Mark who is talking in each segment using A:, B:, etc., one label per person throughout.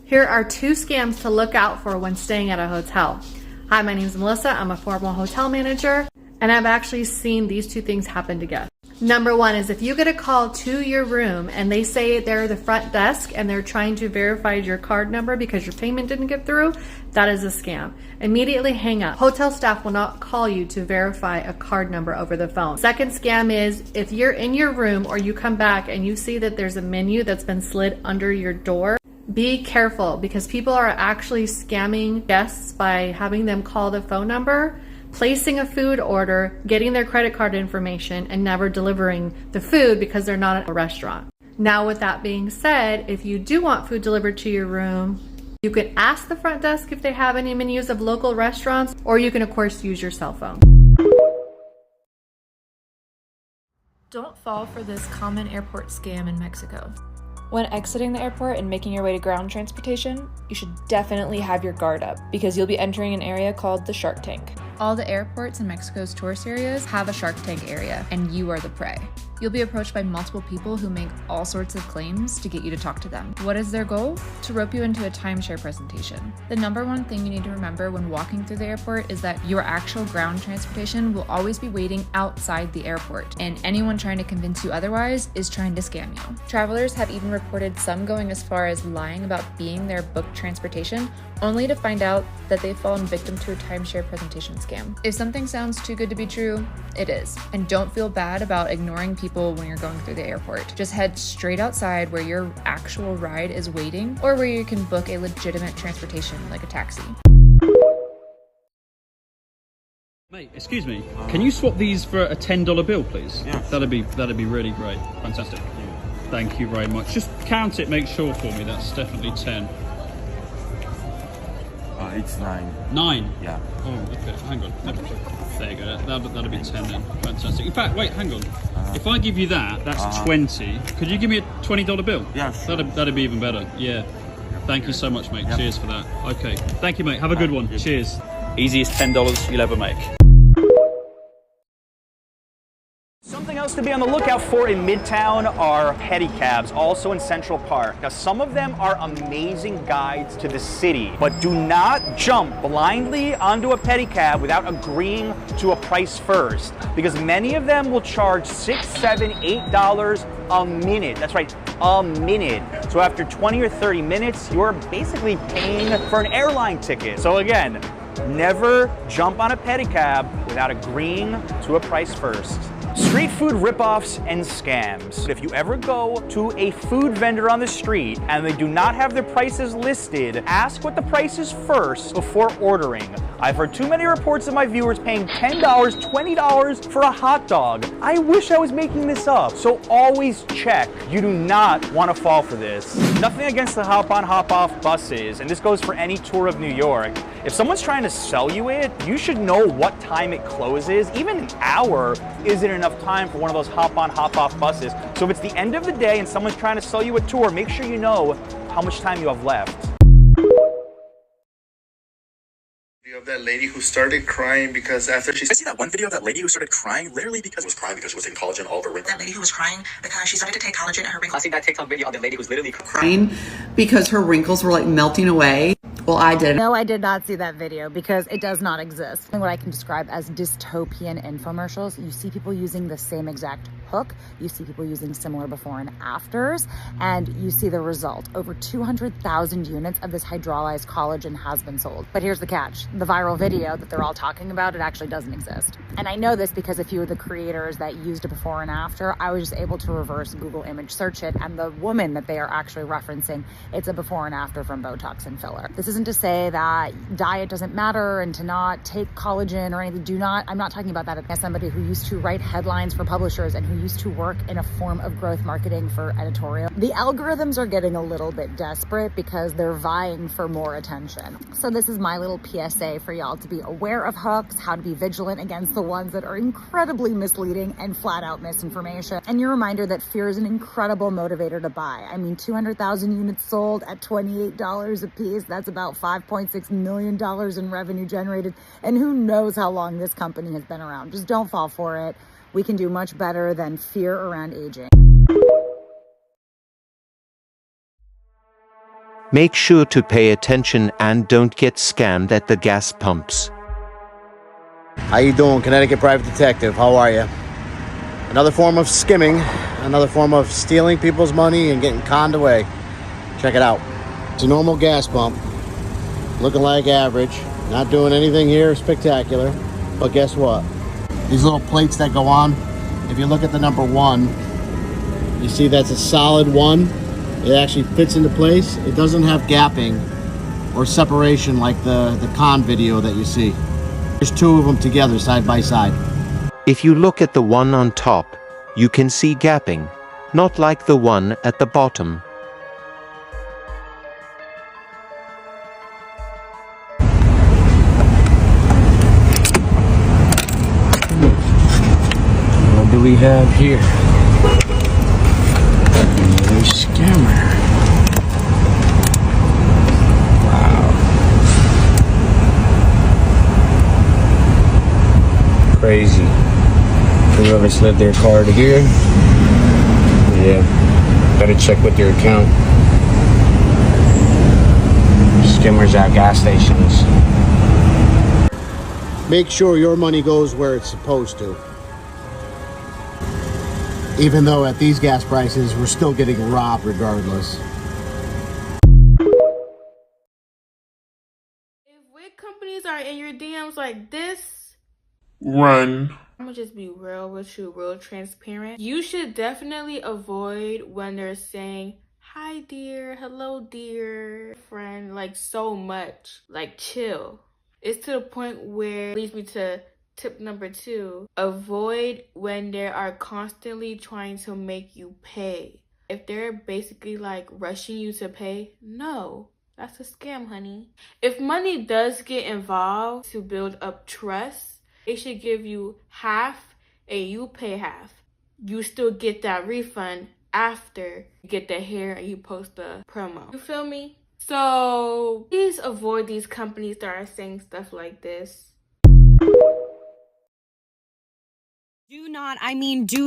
A: Here are 2 scams to look out for when staying at a hotel. Hi, my name is Melissa. I'm a former hotel manager, and I've actually seen these 2 things happen together. Number 1 is if you get a call to your room and they say they're the front desk and they're trying to verify your card number because your payment didn't get through, that is a scam. Immediately hang up. Hotel staff will not call you to verify a card number over the phone. Second scam is if you're in your room or you come back and you see that there's a menu that's been slid under your door, be careful because people are actually scamming guests by having them call the phone number, placing a food order, getting their credit card information, and never delivering the food because they're not at a restaurant. Now, with that being said, if you do want food delivered to your room, you can ask the front desk if they have any menus of local restaurants, or you can, of course, use your cell phone.
B: Don't fall for this common airport scam in Mexico. When exiting the airport and making your way to ground transportation, you should definitely have your guard up because you'll be entering an area called the Shark Tank. All the airports in Mexico's tourist areas have a Shark Tank area, and you are the prey. You'll be approached by multiple people who make all sorts of claims to get you to talk to them. What is their goal? To rope you into a timeshare presentation. The number one thing you need to remember when walking through the airport is that your actual ground transportation will always be waiting outside the airport, and anyone trying to convince you otherwise is trying to scam you. Travelers have even reported some going as far as lying about being their booked transportation, only to find out that they've fallen victim to a timeshare presentation scam. If something sounds too good to be true, it is. And don't feel bad about ignoring people when you're going through the airport. Just head straight outside where your actual ride is waiting or where you can book a legitimate transportation like a taxi.
C: Mate, excuse me, can you swap these for a $10 bill, please?
D: Yeah.
C: That'd be really great. Fantastic. Thank you very much. Just count it, make sure for me. That's definitely 10.
D: It's 9.
C: 9?
D: Yeah.
C: Oh, okay. Hang on. There you go. That'll be 10 then. Fantastic. In fact, wait, hang on. If I give you that, that's 20. Could you give me a $20 bill?
D: Yeah, sure.
C: That'd be even better. Yeah. Thank you so much, mate. Yep. Cheers for that. Okay. Thank you, mate. Have a good one. Cheers. Easiest $10 you'll ever make.
E: Something else to be on the lookout for in Midtown are pedicabs, also in Central Park. Now, some of them are amazing guides to the city, but do not jump blindly onto a pedicab without agreeing to a price first, because many of them will charge $6, $7, $8 a minute. That's right, a minute. So after 20 or 30 minutes, you're basically paying for an airline ticket. So again, never jump on a pedicab without agreeing to a price first. Street food ripoffs and scams. If you ever go to a food vendor on the street and they do not have their prices listed, ask what the price is first before ordering. I've heard too many reports of my viewers paying $10, $20 for a hot dog. I wish I was making this up, so always check. You do not want to fall for this. Nothing against the hop-on, hop-off buses, and this goes for any tour of New York. If someone's trying to sell you it, you should know what time it closes. Even an hour isn't enough time for one of those hop-on, hop-off buses. So if it's the end of the day and someone's trying to sell you a tour, make sure you know how much time you have left.
F: Of that lady who started crying because after she...
G: I see that one video of that lady who started crying literally because she was crying because she was taking collagen all over wrinkles.
H: That lady who was crying because she started to take collagen and her wrinkles.
G: I see that TikTok video of the lady who's literally crying
I: because her wrinkles were like melting away. Well, I did.
J: No, I did not see that video because it does not exist. And what I can describe as dystopian infomercials, you see people using the same exact hook, you see people using similar before and afters, and you see the result. Over 200,000 units of this hydrolyzed collagen has been sold. But here's the catch. The viral video that they're all talking about, it actually doesn't exist. And I know this because a few of the creators that used a before and after, I was just able to reverse Google image search it, and the woman that they are actually referencing, it's a before and after from Botox and filler. This isn't to say that diet doesn't matter and to not take collagen or anything. I'm not talking about that as somebody who used to write headlines for publishers and who used to work in a form of growth marketing for editorial. The algorithms are getting a little bit desperate because they're vying for more attention. So this is my little PSA for y'all to be aware of hooks, how to be vigilant against the ones that are incredibly misleading and flat out misinformation. And your reminder that fear is an incredible motivator to buy. I mean, 200,000 units sold at $28 a piece. That's about $5.6 million in revenue generated. And who knows how long this company has been around. Just don't fall for it. We can do much better than fear around aging.
D: Make sure to pay attention and don't get scammed at the gas pumps.
K: How you doing, Connecticut Private Detective? How are you? Another form of skimming, another form of stealing people's money and getting conned away. Check it out. It's a normal gas pump, looking like average, not doing anything here spectacular. But guess what? These little plates that go on, if you look at the number 1, you see that's a solid 1. It actually fits into place. It doesn't have gapping or separation like the con video that you see. There's 2 of them together side by side.
D: If you look at the one on top, you can see gapping, not like the one at the bottom.
K: What do we have here? Another scammer. Wow. Crazy. Whoever slid their card here, yeah, better check with your account. Skimmers at gas stations. Make sure your money goes where it's supposed to. Even though at these gas prices, we're still getting robbed regardless.
L: If wig companies are in your DMs like this,
F: Run.
L: I'm gonna just be real with you, real transparent. You should definitely avoid when they're saying, hi dear, hello dear, friend, like so much. Like chill. It's to the point where it leads me to tip number 2. Avoid when they are constantly trying to make you pay. If they're basically like rushing you to pay, no. That's a scam, honey. If money does get involved to build up trust, they should give you half and you pay half. You still get that refund after you get the hair and you post the promo. You feel me? So please avoid these companies that are saying stuff like this.
M: Do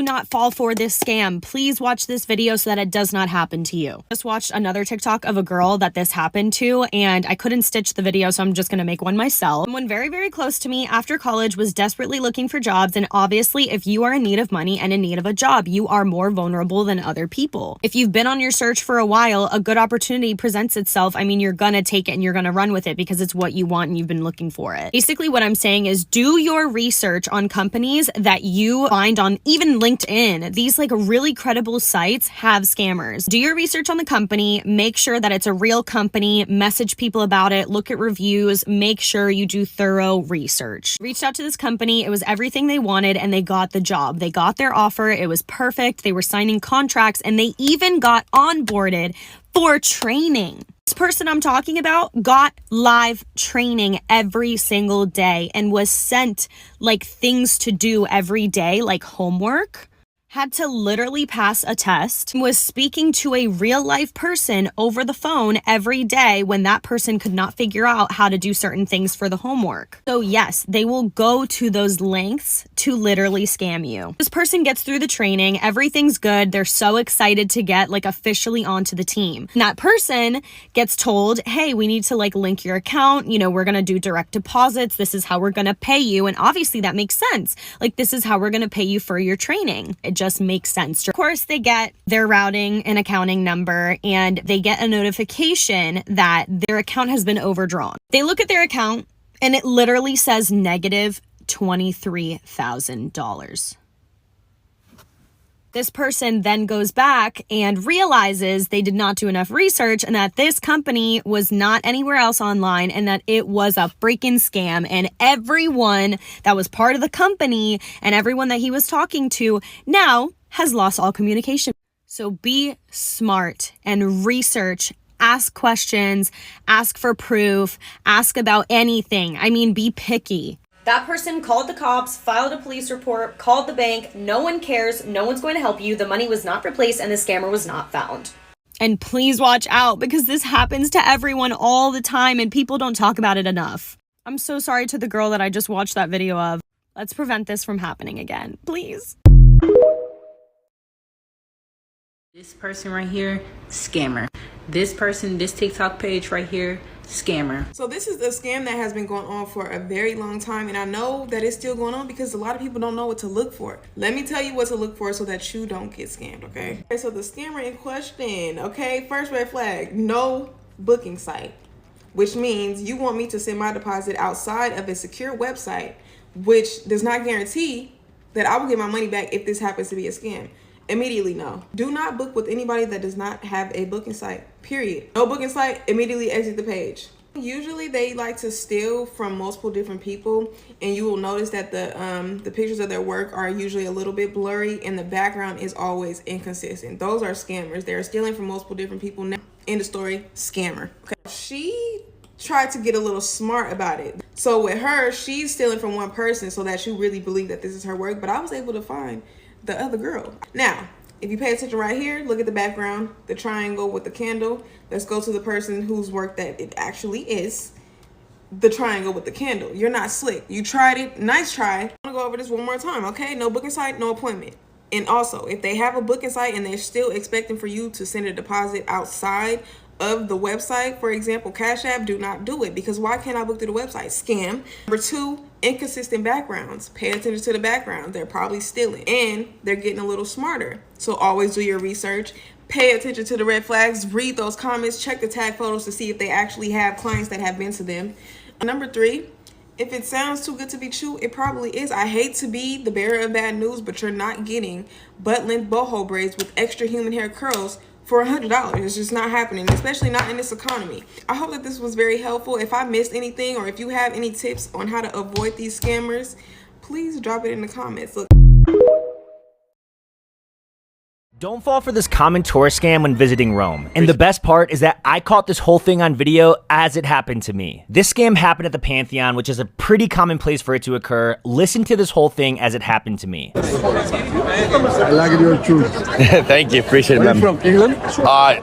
M: not fall for this scam. Please watch this video so that it does not happen to you. Just watched another TikTok of a girl that this happened to, and I couldn't stitch the video, so I'm just gonna make one myself. Someone very, very close to me after college was desperately looking for jobs, and obviously if you are in need of money and in need of a job, you are more vulnerable than other people. If you've been on your search for a while, a good opportunity presents itself. I mean, you're gonna take it and you're gonna run with it because it's what you want and you've been looking for it. Basically what I'm saying is do your research on companies that you find on even LinkedIn. These like really credible sites have scammers. Do your research on the company, make sure that it's a real company, message people about it, look at reviews, make sure you do thorough research. Reached out to this company, it was everything they wanted and they got the job. They got their offer, it was perfect, they were signing contracts and they even got onboarded for training. This person I'm talking about got live training every single day and was sent like things to do every day, like homework. Had to literally pass a test, was speaking to a real life person over the phone every day when that person could not figure out how to do certain things for the homework. So yes, they will go to those lengths to literally scam you. This person gets through the training, everything's good, they're so excited to get like officially onto the team. And that person gets told, hey, we need to like link your account, you know, we're gonna do direct deposits, this is how we're gonna pay you, and obviously that makes sense. Like this is how we're gonna pay you for your training. It just makes sense. Of course, they get their routing and accounting number and they get a notification that their account has been overdrawn. They look at their account and it literally says negative $23,000. This person then goes back and realizes they did not do enough research and that this company was not anywhere else online and that it was a freaking scam. And everyone that was part of the company and everyone that he was talking to now has lost all communication. So be smart and research. Ask questions, ask for proof, ask about anything. I mean, be picky. That person called the cops, filed a police report, called the bank. No one cares. No one's going to help you. The money was not replaced and the scammer was not found. And please watch out because this happens to everyone all the time and people don't talk about it enough. I'm so sorry to the girl that I just watched that video of. Let's prevent this from happening again, please.
N: This person right here, scammer. This person, this TikTok page right here, scammer.
L: So this is a scam that has been going on for a very long time, and I know that it's still going on because a lot of people don't know what to look for. Let me tell you what to look for so that you don't get scammed, okay? Okay, so the scammer in question, okay, first red flag, no booking site, which means you want me to send my deposit outside of a secure website, which does not guarantee that I will get my money back if this happens to be a scam. Immediately no. Do not book with anybody that does not have a booking site, period. No booking site, immediately exit the page. Usually they like to steal from multiple different people, and you will notice that the pictures of their work are usually a little bit blurry and the background is always inconsistent. Those are scammers. They're stealing from multiple different people. Now, end of story, scammer. Okay. She tried to get a little smart about it. So with her, she's stealing from one person so that you really believe that this is her work, but I was able to find the other girl. Now, if you pay attention right here, look at the background, the triangle with the candle. Let's go to the person whose work that it actually is. The triangle with the candle. You're not slick. You tried it. Nice try. I'm gonna go over this one more time, okay? No booking site, no appointment. And also, if they have a booking site and they're still expecting for you to send a deposit outside of the website, for example, Cash App, do not do it, because why can't I book through the website? Scam. Number two, inconsistent backgrounds. Pay attention to the background. They're probably stealing and they're getting a little smarter. So always do your research. Pay attention to the red flags. Read those comments. Check the tag photos to see if they actually have clients that have been to them. Number three, if it sounds too good to be true, it probably is. I hate to be the bearer of bad news, but you're not getting butt-length boho braids with extra human hair curls for $100. It's just not happening, especially not in this economy. I hope that this was very helpful. If I missed anything or if you have any tips on how to avoid these scammers, please drop it in the comments. Look.
O: Don't fall for this common tourist scam when visiting Rome. And the best part is that I caught this whole thing on video as it happened to me. This scam happened at the Pantheon, which is a pretty common place for it to occur. Listen to this whole thing as it happened to me.
P: I like your shoes.
K: Thank you, appreciate it, man.
P: From England?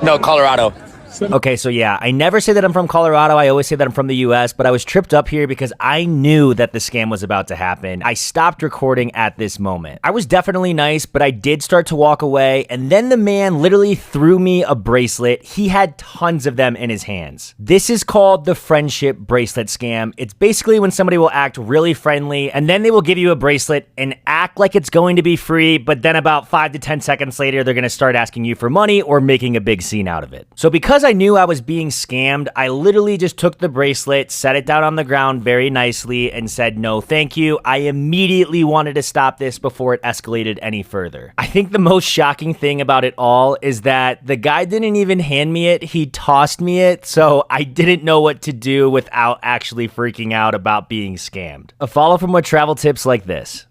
K: No, Colorado.
O: Okay, so yeah, I never say that I'm from Colorado. I always say that I'm from the US, but I was tripped up here because I knew that the scam was about to happen. I stopped recording at this moment. I was definitely nice, but I did start to walk away, and then the man literally threw me a bracelet. He had tons of them in his hands. This is called the friendship bracelet scam. It's basically when somebody will act really friendly, and then they will give you a bracelet and act like it's going to be free, but then about 5 to 10 seconds later, they're gonna start asking you for money or making a big scene out of it. So because I knew I was being scammed, I literally just took the bracelet, set it down on the ground very nicely, and said, no, thank you. I immediately wanted to stop this before it escalated any further. I think the most shocking thing about it all is that the guy didn't even hand me it. He tossed me it, so I didn't know what to do without actually freaking out about being scammed. A follow for more travel tips like this.